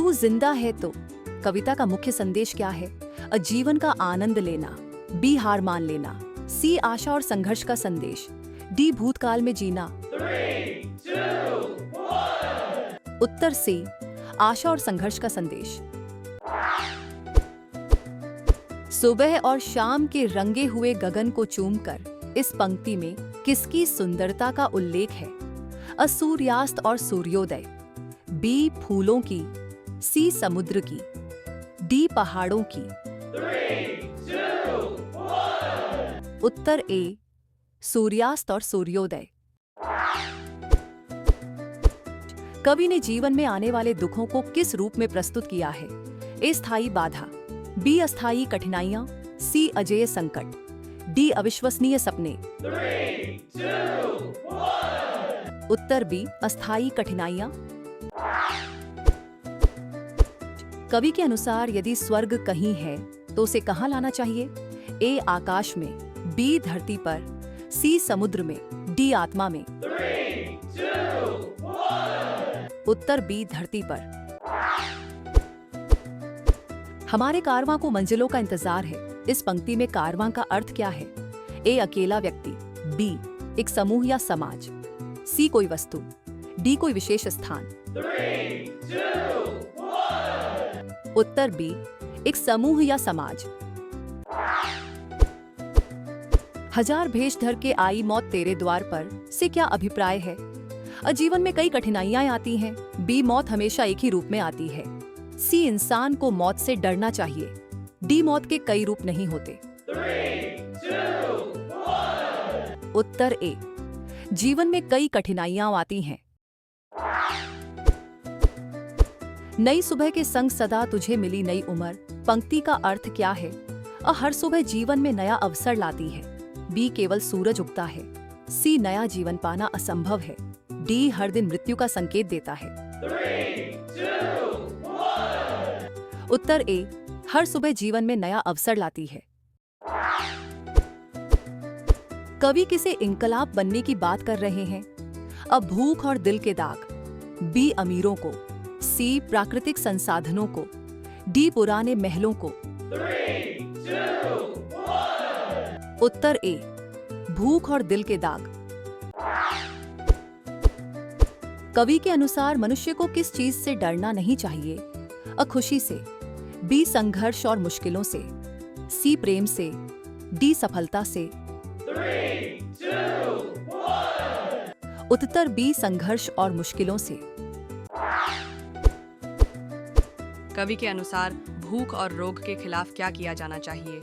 तू जिंदा है तो कविता का मुख्य संदेश क्या है? जीवन का आनंद लेना, बी हार मान लेना, सी आशा और संघर्ष का संदेश, डी भूतकाल में जीना। 3, 2, 1. उत्तर सी आशा और संघर्ष का संदेश। सुबह और शाम के रंगे हुए गगन को चूमकर इस पंक्ति में किसकी सुंदरता का उल्लेख है? सूर्यास्त और सूर्योदय, बी फूलों की, सी समुद्र की, डी पहाड़ों की। 3, 2, 1. उत्तर ए सूर्यास्त और सूर्योदय। कवि ने जीवन में आने वाले दुखों को किस रूप में प्रस्तुत किया है? ए स्थायी बाधा, बी अस्थायी कठिनाइयां, सी अजेय संकट, डी अविश्वसनीय सपने। 3, 2, 1. उत्तर बी अस्थायी कठिनाइयां। कवि के अनुसार यदि स्वर्ग कहीं है तो उसे कहां लाना चाहिए? ए आकाश में, बी धरती पर, सी समुद्र में, डी आत्मा में। 3, 2, 1. उत्तर बी धरती पर। हमारे कारवां को मंजिलों का इंतजार है। इस पंक्ति में कारवां का अर्थ क्या है? ए अकेला व्यक्ति, बी एक समूह या समाज, सी कोई वस्तु, डी कोई विशेष स्थान। 3, 2, 1. उत्तर बी एक समूह या समाज। हजार भेष धर के आई मौत तेरे द्वार पर से क्या अभिप्राय है? जीवन में कई कठिनाइयां आती हैं, बी मौत हमेशा एक ही रूप में आती है, सी इंसान को मौत से डरना चाहिए, डी मौत के कई रूप नहीं होते। 3, 2, 1. उत्तर ए जीवन में कई कठिनाइयां आती हैं। नई सुबह के संग सदा तुझे मिली नई उम्र पंक्ति का अर्थ क्या है? हर सुबह जीवन में नया अवसर लाती है, बी केवल सूरज उगता है, सी नया जीवन पाना असंभव है, डी हर दिन मृत्यु का संकेत देता है। 3, 2, 1. उत्तर ए हर सुबह जीवन में नया अवसर लाती है। कवि किसे इंकलाब बनने की बात कर रहे हैं? अब भूख और दिल के दाग, बी अमीरों को, सी प्राकृतिक संसाधनों को, डी पुराने महलों को। 3, 2, 1. उत्तर ए भूख और दिल के दाग। कवि के अनुसार मनुष्य को किस चीज से डरना नहीं चाहिए? खुशी से, बी संघर्ष और मुश्किलों से, सी प्रेम से, डी सफलता से। 3, 2, 1. उत्तर बी संघर्ष और मुश्किलों से। कवि के अनुसार भूख और रोग के खिलाफ क्या किया जाना चाहिए?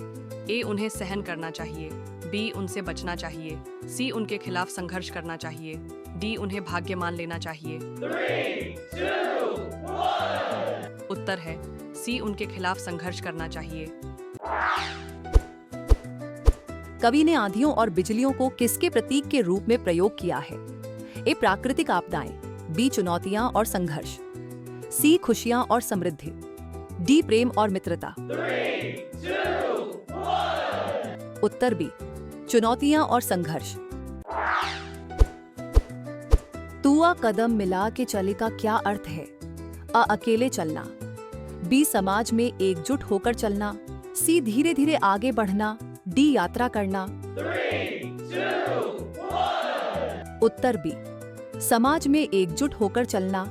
ए उन्हें सहन करना चाहिए, बी उनसे बचना चाहिए, सी उनके खिलाफ संघर्ष करना चाहिए, डी उन्हें भाग्य मान लेना चाहिए। 3, 2, 1. उत्तर है सी उनके खिलाफ संघर्ष करना चाहिए। कवि ने आंधियों और बिजलियों को किसके प्रतीक के रूप में प्रयोग किया है? ए प्राकृतिक आपदाएं, बी चुनौतियां और संघर्ष, सी खुशियां और समृद्धि, डी प्रेम और मित्रता। 3, 2, 1. उत्तर बी चुनौतियां और संघर्ष। तुआ कदम मिला के चले का क्या अर्थ है? अकेले चलना, बी समाज में एकजुट होकर चलना, सी धीरे धीरे आगे बढ़ना, डी यात्रा करना। 3, 2, 1. उत्तर बी समाज में एकजुट होकर चलना,